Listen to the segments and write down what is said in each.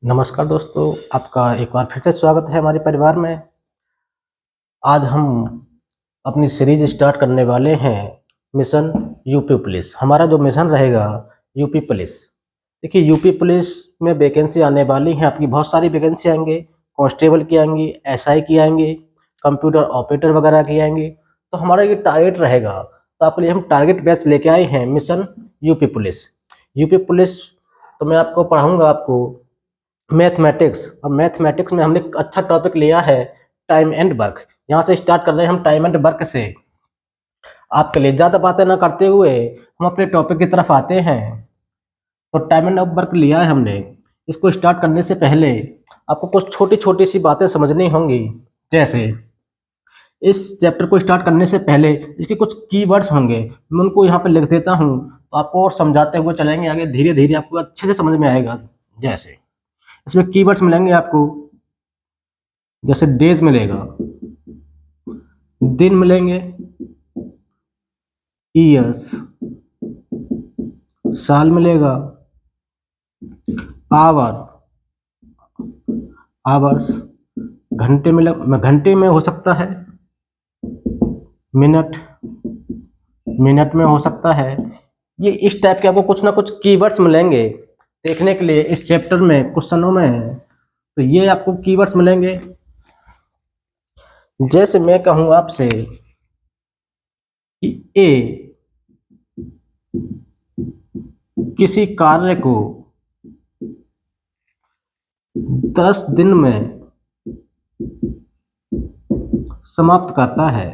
नमस्कार दोस्तों, आपका एक बार फिर से स्वागत है हमारे परिवार में। आज हम अपनी सीरीज स्टार्ट करने वाले हैं मिशन यूपी पुलिस। हमारा जो मिशन रहेगा यूपी पुलिस। देखिए यूपी पुलिस में वैकेंसी आने वाली हैं, आपकी बहुत सारी वैकेंसी आएंगे। कांस्टेबल की आएंगी, एसआई की आएंगी, कंप्यूटर ऑपरेटर वगैरह की आएंगी। तो हमारा ये टारगेट रहेगा, तो आपके लिए हम टारगेट बैच लेके आए हैं mission UP police. UP police तो मैं आपको पढ़ाऊँगा आपको मैथमेटिक्स। अब मैथमेटिक्स में हमने एक अच्छा टॉपिक लिया है टाइम एंड वर्क। यहाँ से स्टार्ट कर रहे हैं हम टाइम एंड वर्क से। आपके लिए ज़्यादा बातें ना करते हुए हम अपने टॉपिक की तरफ आते हैं। तो टाइम एंड वर्क लिया है हमने। इसको स्टार्ट करने से पहले आपको कुछ छोटी छोटी सी बातें समझनी होंगी। जैसे इस चैप्टर को स्टार्ट करने से पहले इसके कुछ कीवर्ड्स होंगे, मैं उनको यहाँ पे लिख देता हूँ, तो आपको और समझाते हुए चलेंगे आगे, धीरे धीरे आपको अच्छे से समझ में आएगा। जैसे इसमें कीवर्ड्स मिलेंगे आपको, जैसे डेज मिलेगा, दिन मिलेंगे, ईयर्स, साल मिलेगा, आवर, आवर्स, घंटे मिले, घंटे में हो सकता है, मिनट, मिनट में हो सकता है। ये इस टाइप के आपको कुछ ना कुछ कीवर्ड्स मिलेंगे देखने के लिए इस चैप्टर में क्वेश्चनों में। तो ये आपको कीवर्ड्स मिलेंगे। जैसे मैं कहूँ आपसे कि ए किसी कार्य को 10 दिन में समाप्त करता है,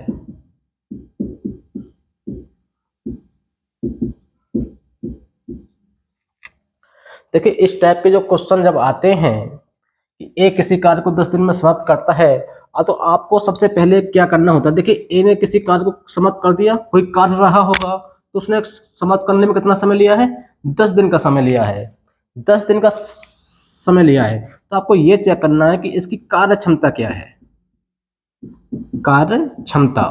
देखिए इस टाइप के जो क्वेश्चन जब आते हैं कि ए किसी कार्य को 10 दिन में समाप्त करता है, तो आपको सबसे पहले क्या करना होता है। देखिए ए ने किसी कार्य को समाप्त कर दिया, कोई कार्य रहा होगा तो उसने समाप्त करने में कितना समय लिया है, 10 दिन का समय लिया है। 10 दिन का समय लिया है, तो आपको ये चेक करना है कि इसकी कार्य क्षमता क्या है। कार्य क्षमता,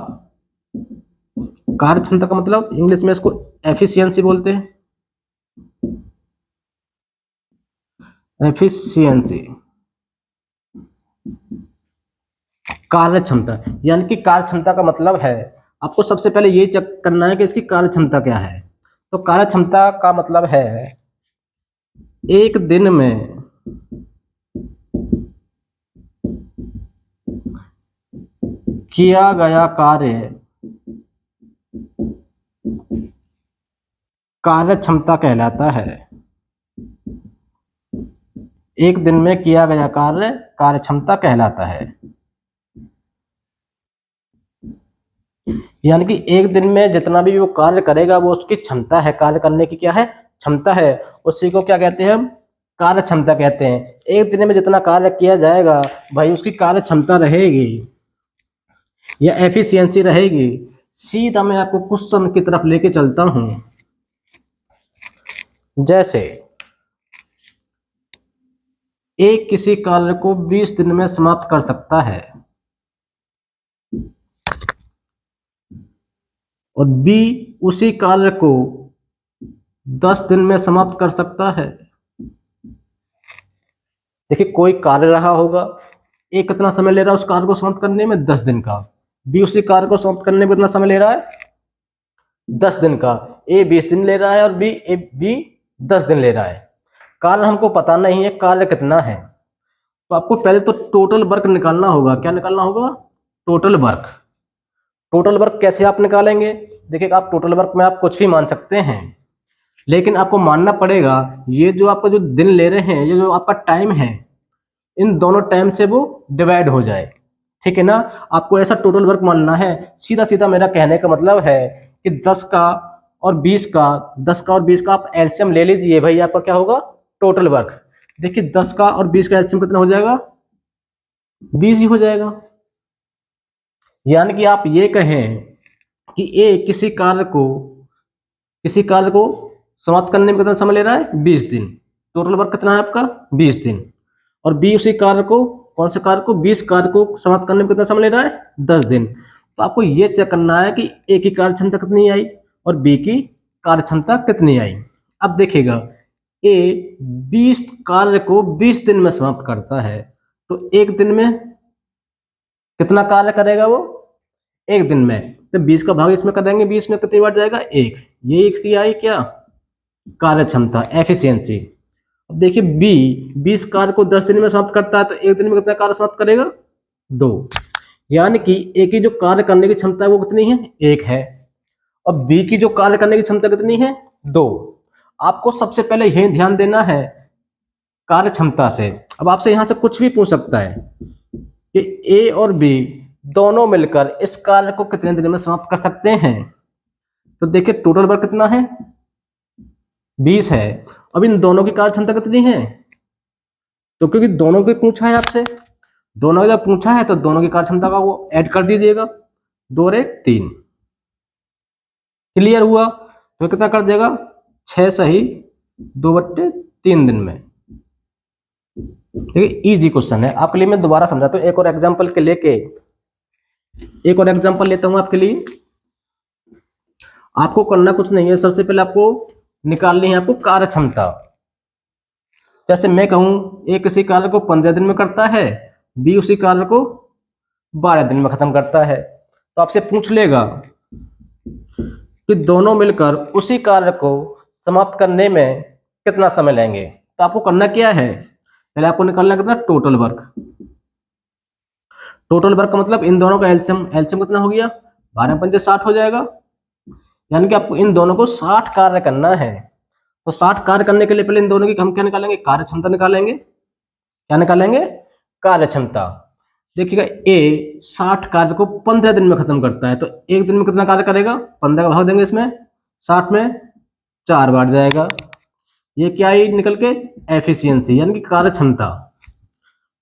कार्य क्षमता का मतलब इंग्लिश में इसको एफिशिएंसी बोलते हैं। एफिशिएंसी, कार्य क्षमता, यानी कि कार्य क्षमता का मतलब है आपको सबसे पहले ये चेक करना है कि इसकी कार्य क्षमता क्या है। तो कार्य क्षमता का मतलब है एक दिन में किया गया कार्य कार्य क्षमता कहलाता है। एक दिन में किया गया कार्य कार्य क्षमता कहलाता है। यानी कि एक दिन में जितना भी वो कार्य करेगा वो उसकी क्षमता है, कार्य करने की क्या है, क्षमता है। उसी को क्या कहते हैं हम, कार्य क्षमता कहते हैं। एक दिन में जितना कार्य किया जाएगा भाई उसकी कार्य क्षमता रहेगी या एफिशिएंसी रहेगी। सीधा मैं आपको क्वेश्चन की तरफ लेके चलता हूं। जैसे एक किसी कार्य को 20 दिन में समाप्त कर सकता है और बी उसी कार्य को 10 दिन में समाप्त कर सकता है। देखिए कोई कार्य रहा होगा, ए कितना समय ले रहा है उस कार्य को समाप्त करने में, 10 दिन का। बी उसी कार्य को समाप्त करने में कितना समय ले रहा है, 10 दिन का। ए 20 दिन ले रहा है और बी 10 दिन ले रहा है। कार्य हमको पता नहीं है कार्य कितना है, तो आपको पहले तो टोटल वर्क निकालना होगा। क्या निकालना होगा, टोटल वर्क। टोटल वर्क कैसे आप निकालेंगे, देखिए आप टोटल वर्क में आप कुछ भी मान सकते हैं, लेकिन आपको मानना पड़ेगा ये जो आपका जो दिन ले रहे हैं, ये जो आपका टाइम है, इन दोनों टाइम से वो डिवाइड हो जाए। ठीक है ना, आपको ऐसा टोटल वर्क मानना है। सीधा सीधा मेरा कहने का मतलब है कि 10 का और 20 का, 10 का और 20 का आप एलसीएम ले लीजिए भाई, आपका क्या होगा, टोटल वर्क। देखिए 10 का और 20 का एलसीएम कितना हो जाएगा, 20 ही हो जाएगा। यानी कि आप ये कहें कि ए किसी कार्य को समाप्त करने में कितना समय ले रहा है, 20 दिन। टोटल वर्क कितना है आपका, 20 दिन। और बी उसी कार्य को, कौन से कार्य को, 20 कार्य को समाप्त करने में कितना समय ले रहा है, 10 दिन। तो आपको ये चेक करना है कि ए की कार्य क्षमता कितनी आई और बी की कार्य क्षमता कितनी आई। अब देखिएगा ए 20 कार्य को 20 दिन में समाप्त करता है, तो एक दिन में कितना कार्य करेगा वो? एक दिन में। तो 20 का भाग इसमें कर देंगे, 20 में कितनी बार जाएगा? एक। ये इसकी आई क्या? कार्य क्षमता, एफिशिएंसी। अब देखिए बी 20 कार्य को 10 दिन में समाप्त करता है, तो एक दिन में कितना कार्य समाप्त करेगा? 2। यानी कि ए की जो कार्य करने की क्षमता है वो कितनी है? 1 है। और बी की जो कार्य करने की क्षमता कितनी है? 2। आपको सबसे पहले यही ध्यान देना है कार्य क्षमता से। अब आपसे यहां से कुछ भी पूछ सकता है कि ए और बी दोनों मिलकर इस कार्य को कितने दिन में समाप्त कर सकते हैं। तो देखिए टोटल वर्क कितना है? 20 है। अब इन दोनों की कार्य क्षमता कितनी है? तो क्योंकि दोनों की पूछा है आपसे, दोनों का जब पूछा है तो दोनों की कार्य क्षमता का वो ऐड कर दीजिएगा। 2 और 1 3। क्लियर हुआ? तो कितना कर देगा? 6 सही 2/3 दिन में। देखिए इजी क्वेश्चन है आपके लिए। मैं दोबारा समझाता हूँ एक और एग्जांपल के लेके। एक और एग्जांपल लेता हूँ आपके लिए। आपको करना कुछ नहीं है, सबसे पहले आपको निकालनी है आपको कार्य क्षमता। जैसे मैं कहूं ए किसी कार्य को 15 दिन में करता है, बी उसी कार्य को 12 दिन में खत्म करता है, तो आपसे पूछ लेगा कि दोनों मिलकर उसी कार्य को समाप्त करने में कितना समय लेंगे। तो आपको करना क्या है? पहले आपको निकालना कितना? Total work. टोटल वर्क का मतलब इन दोनों का एलसीएम। एलसीएम कितना हो गया? 12 पंजे 60 हो जाएगा। यानी कि आपको इन दोनों को 60 कार्य करना है। तो 60 कार्य करने के लिए पहले इन दोनों की हम क्या निकालेंगे? कार्य क्षमता निकालेंगे। क्या निकालेंगे? कार्य क्षमता। देखिएगा ए 60 कार्य को 15 दिन में खत्म करता है, तो एक दिन में कितना कार्य करेगा? 15 का भाग देंगे इसमें, 60 में 4 बार जाएगा। ये क्या है निकल के? एफिशिएंसी यानी कि कार्य क्षमता।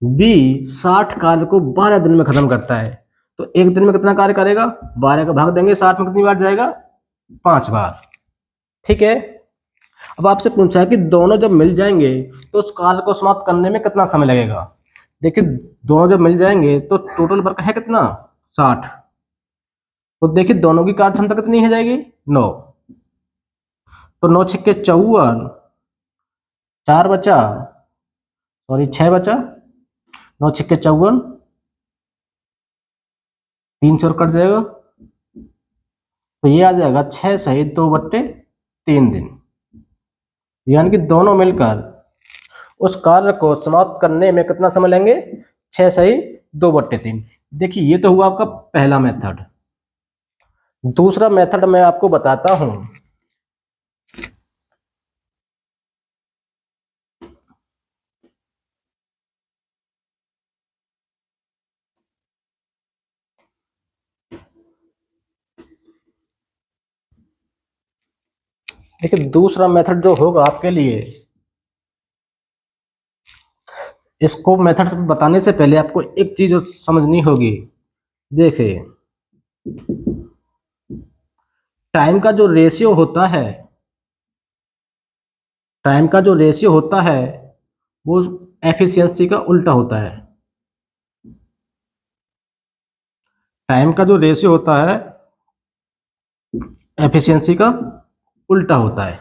बी 60 कार्य को 12 दिन में खत्म करता है, तो एक दिन में कितना कार्य करेगा? 12 का भाग देंगे, 60 में कितनी बार जाएगा? 5 बार। ठीक है। अब आपसे पूछा है कि दोनों जब मिल जाएंगे तो उस कार्य को समाप्त करने में कितना समय लगेगा। देखिए दोनों जब मिल जाएंगे तो टोटल वर्क है कितना? 60। तो देखिए दोनों की कार्य क्षमता कितनी हो जाएगी? 9। तो 9 छिक्के 54, 4 बचा, सॉरी 6 बचा, 9 छिक्के 54, 3 चौर कट जाएगा, तो ये आ जाएगा 6 सही 2/3 दिन। यानी कि दोनों मिलकर उस कार्य को समाप्त करने में कितना समय लेंगे? 6 सही 2/3। देखिए ये तो हुआ आपका पहला मेथड। दूसरा मेथड मैं आपको बताता हूं। देखिए दूसरा मेथड जो होगा आपके लिए, इसको मेथड बताने से पहले आपको एक चीज समझनी होगी। देखिए टाइम का जो रेशियो होता है, टाइम का जो रेशियो होता है वो एफिशिएंसी का उल्टा होता है। टाइम का जो रेशियो होता है एफिशिएंसी का उल्टा होता है।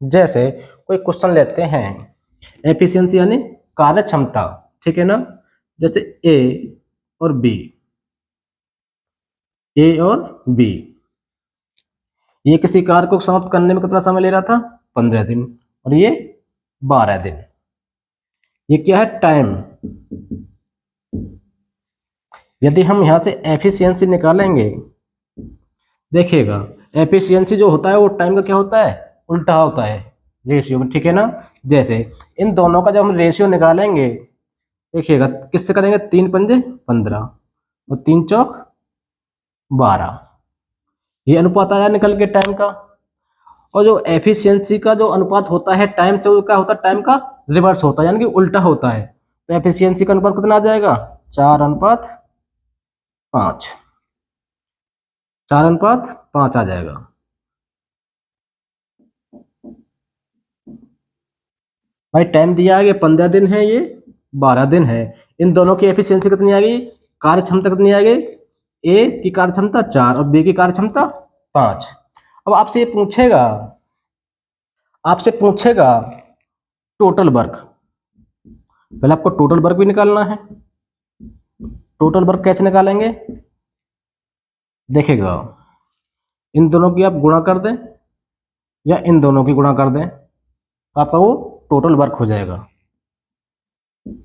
जैसे कोई क्वेश्चन लेते हैं, एफिशिएंसी यानी कार्य क्षमता, ठीक है ना। जैसे ए और बी, ए और बी, ये किसी कार्य को समाप्त करने में कितना समय ले रहा था? 15 दिन, और ये 12 दिन। ये क्या है? टाइम। यदि हम यहां से एफिशिएंसी निकालेंगे, देखिएगा एफिशिएंसी जो होता है वो टाइम का क्या होता है? उल्टा होता है रेशियो में, ठीक है ना। जैसे इन दोनों का जब हम रेशियो निकालेंगे, देखिएगा किससे करेंगे? 3 पंजे 15 और 3 चौक 12। ये अनुपात आया निकल के टाइम का। और जो एफिशिएंसी का जो अनुपात होता है टाइम से, वो क्या होता है? टाइम का रिवर्स होता है, यानी कि उल्टा होता है। तो एफिशिएंसी का अनुपात कितना आ जाएगा? 4:5। 4:5 आ जाएगा। भाई टाइम दिया है, 15 दिन है, ये 12 दिन है। इन दोनों की एफिशिएंसी कितनी आ गई? कार्य क्षमता कितनी आ गई? ए की कार्य क्षमता 4 और बी की कार्य क्षमता 5। अब आपसे ये पूछेगा, आपसे पूछेगा टोटल वर्क। पहले आपको टोटल वर्क भी निकालना है। टोटल वर्क कैसे निकालेंगे, देखिएगा, इन दोनों की आप गुणा कर दें या इन दोनों की गुणा कर दें तो आपका वो टोटल वर्क हो जाएगा।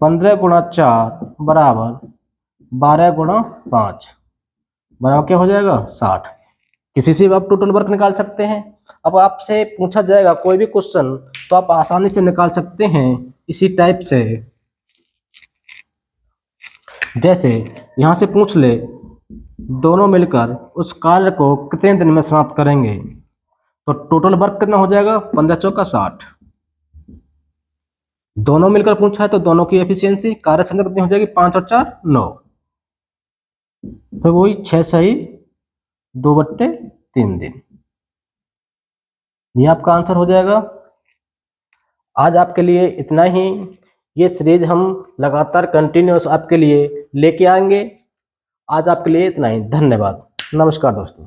15 गुणा 4 बराबर 12 गुणा 5 बराबर क्या हो जाएगा 60। किसी से भी आप टोटल वर्क निकाल सकते हैं। अब आपसे पूछा जाएगा कोई भी क्वेश्चन तो आप आसानी से निकाल सकते हैं इसी टाइप से। जैसे यहां से पूछ ले दोनों मिलकर उस कार्य को कितने दिन में समाप्त करेंगे, तो टोटल वर्क कितना हो जाएगा 15 चौका 60। दोनों मिलकर पूछा है तो दोनों की एफिशिएंसी कार्य संख्या कितनी हो जाएगी 5 और 4 9, तो वही 6 सही 2/3 दिन। ये आपका आंसर हो जाएगा। आज आपके लिए इतना ही। ये सीरीज हम लगातार कंटिन्यूअस आपके लिए लेके आएंगे। आज आपके लिए इतना ही। धन्यवाद। नमस्कार दोस्तों।